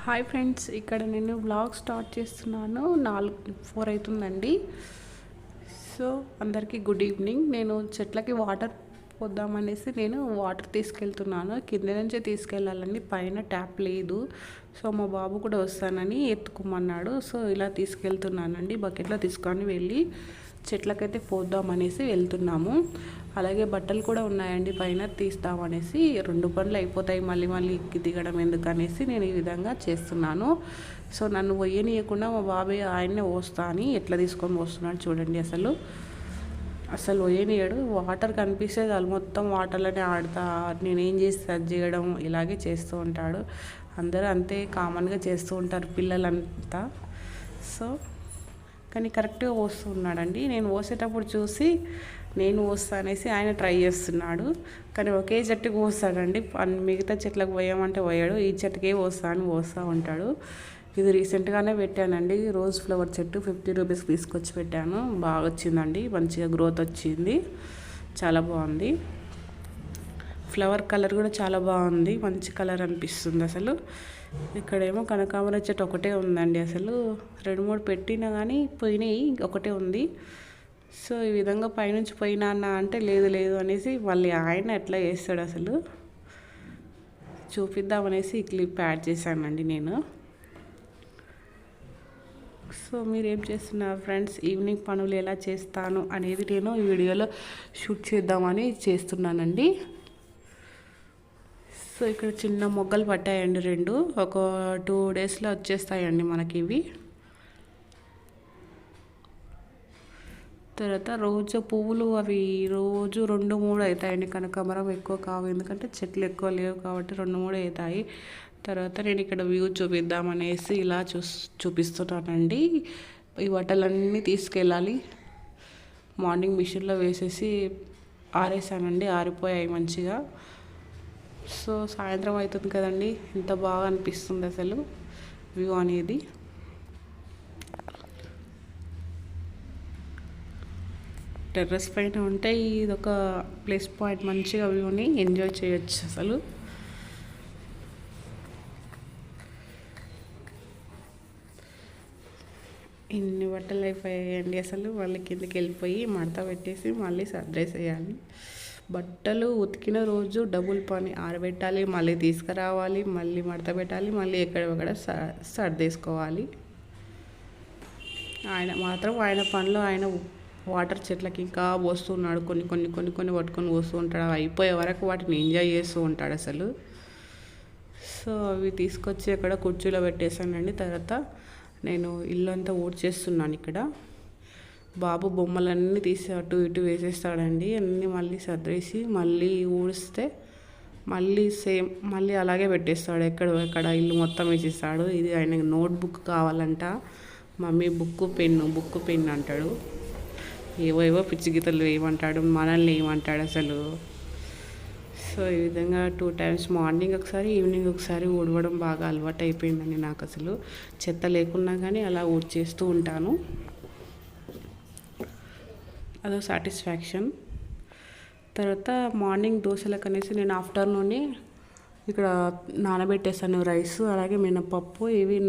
Hi friends, ఇక్కడ నేను vlog start చేస్తున్నాను. 4 అవుతుందండి. సో అందరికీ గుడ్ ఈవినింగ్. నేను చెట్లకి వాటర్ పోద్దామనేసి నేను వాటర్ తీసుకెళ్తున్నాను. కింద నుంచే తీసుకెళ్ళాలండి, పైన ట్యాప్ లేదు. సో మా బాబు కూడా వస్తానని ఎత్తుకోమన్నాడు. సో ఇలా తీసుకెళ్తున్నానండి. బకెట్లో తీసుకొని వెళ్ళి చెట్లకైతే పోద్దామనేసి వెళ్తున్నాము. అలాగే బట్టలు కూడా ఉన్నాయండి, పైన తీస్తామనేసి. 2 పనులు అయిపోతాయి, మళ్ళీ ఎక్కి దిగడం ఎందుకనేసి నేను ఈ విధంగా చేస్తున్నాను. సో నన్ను పోయనీయకుండా మా బాబాయ్ ఆయన్నే పోస్తా అని ఎట్లా తీసుకొని పోస్తున్నాడు చూడండి. అసలు పోయనీయడు. వాటర్ కనిపిస్తే చాలు మొత్తం వాటర్లోనే ఆడుతా, నేనేం చేస్తే అది చేయడం ఇలాగే చేస్తూ ఉంటాడు. అందరూ అంతే కామన్గా చేస్తూ ఉంటారు పిల్లలంతా. సో కానీ కరెక్ట్గా పోస్తూ ఉన్నాడండి. నేను పోసేటప్పుడు చూసి నేను పోస్తా అనేసి ఆయన ట్రై చేస్తున్నాడు. కానీ ఒకే చెట్టుకు పోస్తాడండి, మిగతా చెట్లకు పోయామంటే పోయాడు. ఈ చెట్టుకే పోస్తా అని పోస్తూ ఉంటాడు. ఇది రీసెంట్గానే పెట్టానండి, రోజ్ ఫ్లవర్ చెట్టు 50 రూపీస్కి తీసుకొచ్చి పెట్టాను. బాగా వచ్చిందండి, మంచిగా గ్రోత్ వచ్చింది, చాలా బాగుంది. ఫ్లవర్ కలర్ కూడా చాలా బాగుంది, మంచి కలర్ అనిపిస్తుంది అసలు. ఇక్కడేమో కనకాంబరం చెట్టు ఒకటే ఉందండి. అసలు 2-3 పెట్టినా కానీ పోయినాయి, ఒకటే ఉంది. సో ఈ విధంగా పైనుంచి పోయినా అన్న అంటే లేదు అనేసి మళ్ళీ ఆయన ఎట్లా చేస్తాడు అసలు చూపిద్దామనేసి ఈ క్లిప్ యాడ్ చేశానండి నేను. సో మీరేం చేస్తున్నారు ఫ్రెండ్స్? ఈవినింగ్ పనులు ఎలా చేస్తాను అనేది నేను ఈ వీడియోలో షూట్ చేద్దామని చేస్తున్నానండి. సో ఇక్కడ చిన్న మొగ్గలు పట్టాయండి 2, ఒక 2 డేస్లో వచ్చేస్తాయండి మనకి ఇవి. తర్వాత రోజు పువ్వులు అవి రోజు 2-3 అవుతాయండి. కనకాంబరం ఎక్కువ కావు, ఎందుకంటే చెట్లు ఎక్కువ లేవు కాబట్టి 2-3 అవుతాయి. తర్వాత నేను ఇక్కడ వ్యూ చూపిద్దామనేసి ఇలా చూపిస్తున్నానండి. ఈ బట్టలన్నీ తీసుకెళ్ళాలి. మార్నింగ్ మిషన్లో వేసేసి ఆరేసానండి, ఆరిపోయాయి మంచిగా. సో సాయంత్రం అవుతుంది కదండి, ఎంత బాగా అనిపిస్తుంది అసలు వ్యూ అనేది. టెర్రస్ పైన ఉంటే ఇదొక ప్లస్ పాయింట్, మంచిగా వ్యూని ఎంజాయ్ చేయొచ్చు అసలు. ఇన్ని బట్టలు అయిపోయాయండి అసలు. మళ్ళీ కిందకి వెళ్ళిపోయి మడత పెట్టేసి మళ్ళీ సర్దేసేయాలి. బట్టలు ఉతికిన రోజు డబుల్ పని, ఆరబెట్టాలి, మళ్ళీ తీసుకురావాలి, మళ్ళీ మడత పెట్టాలి, మళ్ళీ ఎక్కడొక్కడ సర్దేసుకోవాలి. ఆయన పనిలో ఆయన వాటర్ చెట్లకి ఇంకా పోస్తున్నాడు. కొన్ని పట్టుకొని పోస్తూ ఉంటాడు. అయిపోయే వరకు వాటిని ఎంజాయ్ చేస్తూ ఉంటాడు అసలు. సో అవి తీసుకొచ్చి అక్కడ కుర్చీలో పెట్టేశానండి. తర్వాత నేను ఇల్లు అంతా ఊడ్చేస్తున్నాను. ఇక్కడ బాబు బొమ్మలన్నీ తీసి అటు ఇటు వేసేస్తాడండి. అన్నీ మళ్ళీ సర్దేసి మళ్ళీ ఊడిస్తే మళ్ళీ అలాగే పెట్టేస్తాడు. ఎక్కడ ఇల్లు మొత్తం వేసేస్తాడు. ఇది ఆయన నోట్బుక్ కావాలంట. మమ్మీ బుక్ పెన్ అంటాడు. ఏవో పిచ్చి గీతలు వేయమంటాడు, మనల్ని ఏమంటాడు అసలు. సో ఈ విధంగా 2 టైమ్స్, మార్నింగ్ ఒకసారి, ఈవినింగ్ ఒకసారి ఊడవడం బాగా అలవాటు అయిపోయిందండి నాకు. అసలు చెత్త లేకున్నా కానీ అలా ఊడ్చేస్తూ ఉంటాను, అదో సాటిస్ఫాక్షన్. తర్వాత మార్నింగ్ దోశలకు అనేసి నేను ఆఫ్టర్నూనే ఇక్కడ నానబెట్టేసాను రైస్, అలాగే మినపప్పు. ఇవి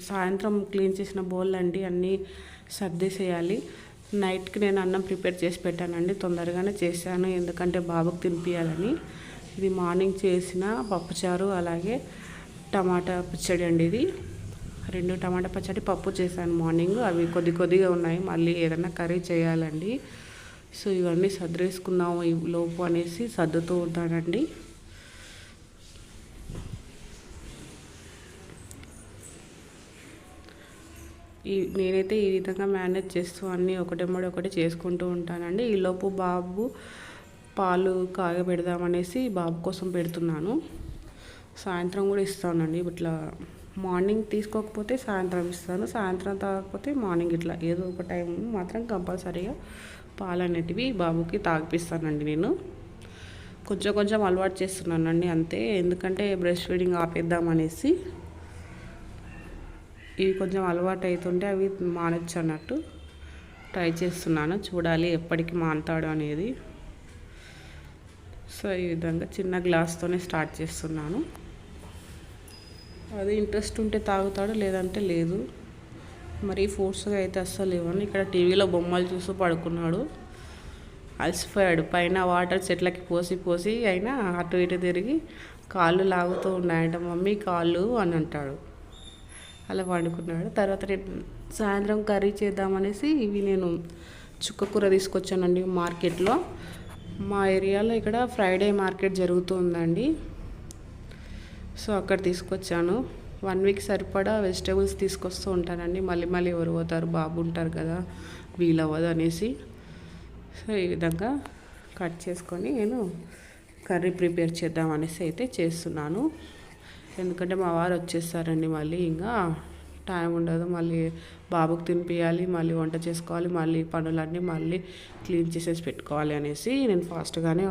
సాయంత్రం క్లీన్ చేసిన బౌల్ అండి, అన్నీ సర్దేసేయాలి. నైట్కి నేను అన్నం ప్రిపేర్ చేసి పెట్టానండి, తొందరగానే చేశాను ఎందుకంటే బాబుకి తినిపించాలని. ఇది మార్నింగ్ చేసిన పప్పుచారు, అలాగే టమాటా పచ్చడి అండి. ఇది 2 టమాటా పచ్చడి, పప్పు చేశాను మార్నింగ్. అవి కొద్దిగా ఉన్నాయి, మళ్ళీ ఏదైనా కర్రీ చేయాలండి. సో ఇవన్నీ సర్దేసుకుందాము ఈ లోపు అనేసి సర్దుతూ ఉంటానండి. నేనైతే ఈ విధంగా మేనేజ్ చేస్తూ అన్నీ ఒకటి చేసుకుంటూ ఉంటానండి. ఈలోపు బాబు పాలు కాగబెడదామనేసి బాబు కోసం పెడుతున్నాను. సాయంత్రం కూడా ఇస్తానండి. ఇట్లా మార్నింగ్ తీసుకోకపోతే సాయంత్రం ఇస్తాను, సాయంత్రం తాగకపోతే మార్నింగ్, ఇట్లా ఏదో ఒక టైం మాత్రం కంపల్సరీగా పాలు అనేటివి బాబుకి తాగిపిస్తానండి. నేను కొంచెం అలవాటు చేస్తున్నానండి అంతే, ఎందుకంటే బ్రెస్ట్ ఫీడింగ్ ఆపేద్దామనేసి. ఇవి కొంచెం అలవాటు అవుతుంటే అవి మానొచ్చు అన్నట్టు ట్రై చేస్తున్నాను, చూడాలి ఎప్పటికి మానుతాడు అనేది. సో ఈ విధంగా చిన్న గ్లాస్తోనే స్టార్ట్ చేస్తున్నాను. అది ఇంట్రెస్ట్ ఉంటే తాగుతాడు, లేదంటే లేదు. మరీ ఫోర్స్గా అయితే అస్సలు ఇవ్వను. ఇక్కడ టీవీలో బొమ్మలు చూస్తూ పడుకున్నాడు. అలసిపోయాడు. పైన వాటర్ చెట్లకి పోసి పోసి అయినా అటు ఇటు తిరిగి కాళ్ళు లాగుతూ ఉన్నాయంట, మమ్మీ కాళ్ళు అని అంటాడు. అలా పండుకున్నాడు. తర్వాత నేను సాయంత్రం కర్రీ చేద్దామనేసి ఇవి నేను చుక్క కూర తీసుకొచ్చానండి మార్కెట్లో. మా ఏరియాలో ఇక్కడ ఫ్రైడే మార్కెట్ జరుగుతుందండి. సో అక్కడ తీసుకొచ్చాను. 1 వీక్ సరిపడా వెజిటేబుల్స్ తీసుకొస్తూ ఉంటానండి. మళ్ళీ మళ్ళీ ఎవరు పోతారు, బాబు ఉంటారు కదా, వీలవ్వదు అనేసి. సో ఈ విధంగా కట్ చేసుకొని నేను కర్రీ ప్రిపేర్ చేద్దాం అనేసి అయితే చేస్తున్నాను. ఎందుకంటే మా వారు వచ్చేస్తారండి, మళ్ళీ ఇంకా టైం ఉండదు. మళ్ళీ బాబుకి తినిపించాలి, మళ్ళీ వంట చేసుకోవాలి, మళ్ళీ పనులన్నీ మళ్ళీ క్లీన్ చేసేసి పెట్టుకోవాలి అనేసి నేను ఫాస్ట్గానే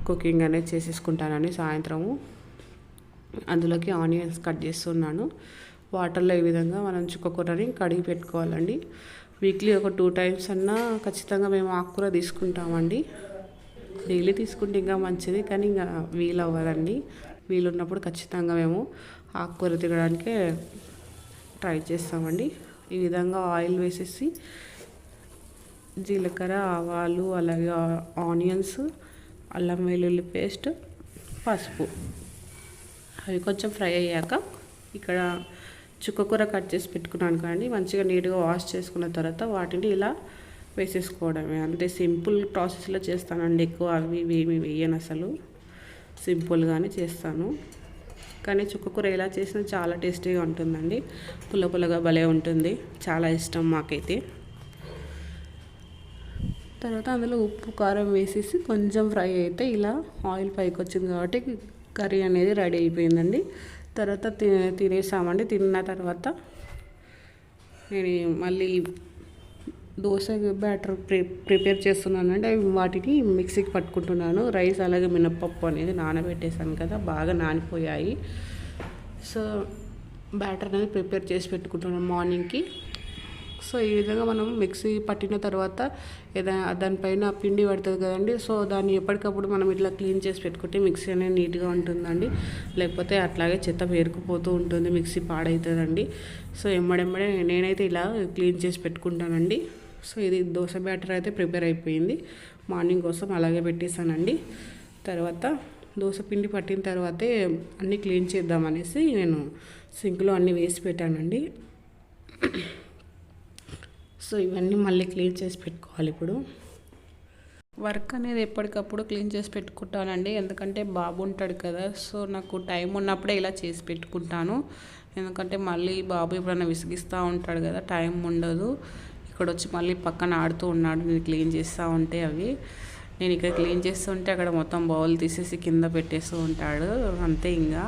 కుకింగ్ అనేది చేసేసుకుంటానండి. సాయంత్రము అందులోకి ఆనియన్స్ కట్ చేస్తున్నాను. వాటర్లో ఈ విధంగా మనం చుక్కకూరని కడిగి పెట్టుకోవాలండి. వీక్లీ ఒక 2 టైమ్స్ అన్నా ఖచ్చితంగా మేము ఆకుకూర తీసుకుంటామండి. డైలీ తీసుకుంటే ఇంకా మంచిది, కానీ ఇంకా వీలు అవ్వదండి. వీలున్నప్పుడు ఖచ్చితంగా మేము ఆకుకూర తినడానికే ట్రై చేస్తామండి. ఈ విధంగా ఆయిల్ వేసేసి జీలకర్ర, ఆవాలు, అలాగే ఆనియన్స్, అల్లం వెల్లుల్లి పేస్ట్, పసుపు అవి కొంచెం ఫ్రై అయ్యాక ఇక్కడ చుక్కకూర కట్ చేసి పెట్టుకున్నాను కానీ మంచిగా నీట్గా వాష్ చేసుకున్న తర్వాత వాటిని ఇలా వేసేసుకోవడమే. అంతే సింపుల్ ప్రాసెస్లో చేస్తానండి. ఎక్కువ అవి ఏమి వేయను, అసలు సింపుల్గానే చేస్తాను. కానీ చుక్కకూర ఎలా చేసినా చాలా టేస్టీగా ఉంటుందండి. పుల్ల పుల్లగా భలే ఉంటుంది, చాలా ఇష్టం మాకైతే. తర్వాత అందులో ఉప్పు కారం వేసేసి కొంచెం ఫ్రై అయితే ఇలా ఆయిల్ పైకి వచ్చింది కాబట్టి కర్రీ అనేది రెడీ అయిపోయిందండి. తర్వాత తినేసామండి. తిన్న తర్వాత నేను మళ్ళీ దోశ బ్యాటర్ ప్రిపేర్ చేస్తున్నానండి. వాటిని మిక్సీకి పట్టుకుంటున్నాను. రైస్ అలాగే మినప్పప్పు అనేది నానబెట్టేసాను కదా, బాగా నానిపోయాయి. సో బ్యాటర్ అనేది ప్రిపేర్ చేసి పెట్టుకుంటున్నాను మార్నింగ్కి. సో ఈ విధంగా మనం మిక్సీ పట్టిన తర్వాత దానిపైన పిండి పడుతుంది కదండి. సో దాన్ని ఎప్పటికప్పుడు మనం ఇట్లా క్లీన్ చేసి పెట్టుకుంటే మిక్సీ అనేది నీట్గా ఉంటుందండి. లేకపోతే అట్లాగే చెత్త పేరుకుపోతూ ఉంటుంది, మిక్సీ పాడవుతుందండి. సో ఎమ్మడెమ్మడే నేనైతే ఇలా క్లీన్ చేసి పెట్టుకుంటానండి. సో ఇది దోశ బ్యాటర్ అయితే ప్రిపేర్ అయిపోయింది. మార్నింగ్ కోసం అలాగే పెట్టేశానండి. తర్వాత దోశ పిండి పట్టిన తర్వాతే అన్నీ క్లీన్ చేద్దామనేసి నేను సింక్లో అన్నీ వేసి పెట్టానండి. సో ఇవన్నీ మళ్ళీ క్లీన్ చేసి పెట్టుకోవాలి. ఇప్పుడు వర్క్ అనేది ఎప్పటికప్పుడు క్లీన్ చేసి పెట్టుకుంటానండి, ఎందుకంటే బాబు ఉంటాడు కదా. సో నాకు టైం ఉన్నప్పుడే ఇలా చేసి పెట్టుకుంటాను. ఎందుకంటే మళ్ళీ బాబు ఎప్పుడైనా విసిగిస్తూ ఉంటాడు కదా, టైం ఉండదు. ఇక్కడ వచ్చి మళ్ళీ పక్కన ఆడుతూ ఉన్నాడు, నేను క్లీన్ చేస్తూ ఉంటే అవి. నేను ఇక్కడ క్లీన్ చేస్తూ ఉంటే అక్కడ మొత్తం బౌల్ తీసేసి కింద పెట్టేస్తూ ఉంటాడు, అంతే ఇంకా.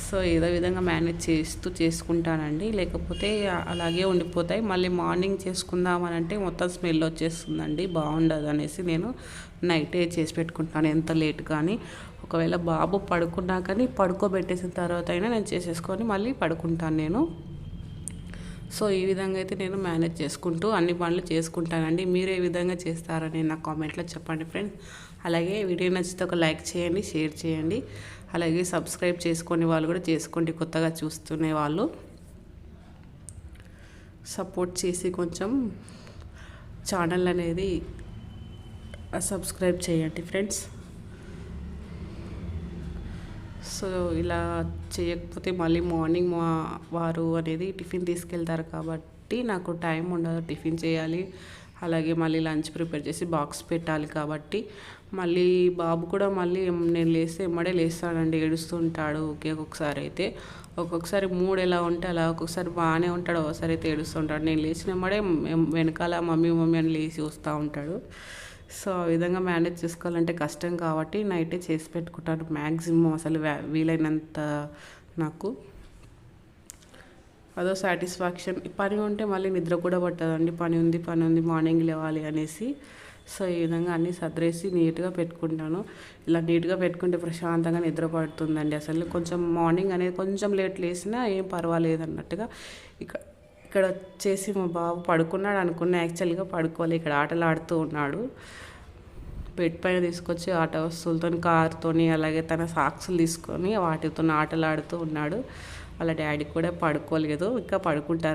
సో ఏదో విధంగా మేనేజ్ చేసుకుంటానండి, లేకపోతే అలాగే ఉండిపోతాయి. మళ్ళీ మార్నింగ్ చేసుకుందామని అంటే మొత్తం స్మెల్ వచ్చేస్తుందండి, బాగుండదు అనేసి నేను నైటే చేసి పెట్టుకుంటాను, ఎంత లేట్ కానీ. ఒకవేళ బాబు పడుకున్నా కానీ పడుకోబెట్టేసిన తర్వాత అయినా నేను చేసేసుకొని మళ్ళీ పడుకుంటాను నేను. సో ఈ విధంగా అయితే నేను మేనేజ్ చేసుకుంటూ అన్ని పనులు చేసుకుంటానండి. మీరు ఏ విధంగా చేస్తారని నాకు కామెంట్లో చెప్పండి ఫ్రెండ్స్. అలాగే వీడియో నచ్చితే ఒక లైక్ చేయండి, షేర్ చేయండి. అలాగే సబ్స్క్రైబ్ చేసుకునే వాళ్ళు కూడా చేసుకోండి, కొత్తగా చూస్తునే వాళ్ళు సపోర్ట్ చేసి కొంచెం ఛానల్ అనేది సబ్స్క్రైబ్ చేయండి ఫ్రెండ్స్. సో ఇలా చేయకపోతే మళ్ళీ మార్నింగ్ మా వారు అనేది టిఫిన్ తీసుకెళ్తారు కాబట్టి నాకు టైం ఉండదు, టిఫిన్ చేయాలి. అలాగే మళ్ళీ లంచ్ ప్రిపేర్ చేసి బాక్స్ పెట్టాలి కాబట్టి మళ్ళీ బాబు కూడా మళ్ళీ నేను లేస్తే ఎమ్మడే లేస్తాడండి, ఏడుస్తుంటాడు. ఒక్కొక్కసారి మూడ్ ఎలా ఉంటే అలా, ఒక్కొక్కసారి బాగానే ఉంటాడు, ఒకసారి అయితే ఏడుస్తుంటాడు. నేను లేచిన ఎమ్మడే వెనకాల మమ్మీ మమ్మీ అని లేచి వస్తూ ఉంటాడు. సో ఆ విధంగా మేనేజ్ చేసుకోవాలంటే కష్టం కాబట్టి నైటే చేసి పెట్టుకుంటాను మ్యాక్సిమం, అసలు వీలైనంత. నాకు అదో సాటిస్ఫాక్షన్. పని ఉంటే మళ్ళీ నిద్ర కూడా పట్టదండి, పని ఉంది మార్నింగ్ లేవాలి అనేసి. సో ఈ విధంగా అన్నీ సర్దేసి నీట్గా పెట్టుకుంటాను. ఇలా నీట్గా పెట్టుకుంటే ప్రశాంతంగా నిద్ర పడుతుందండి. అసలు కొంచెం మార్నింగ్ అనేది కొంచెం లేట్ లేసినా ఏం పర్వాలేదు అన్నట్టుగా. ఇక్కడ వచ్చేసి మా బాబు పడుకున్నాడు అనుకున్నా, యాక్చువల్గా పడుకోవాలి, ఇక్కడ ఆటలు ఆడుతూ ఉన్నాడు. బెడ్ పైన తీసుకొచ్చి ఆట వస్తువులతో, కారుతోని, అలాగే తన సాక్స్లు తీసుకొని వాటితో ఆటలు ఆడుతూ ఉన్నాడు. వాళ్ళ డాడీ కూడా పడుకోలేదు, ఇంకా పడుకుంటారు.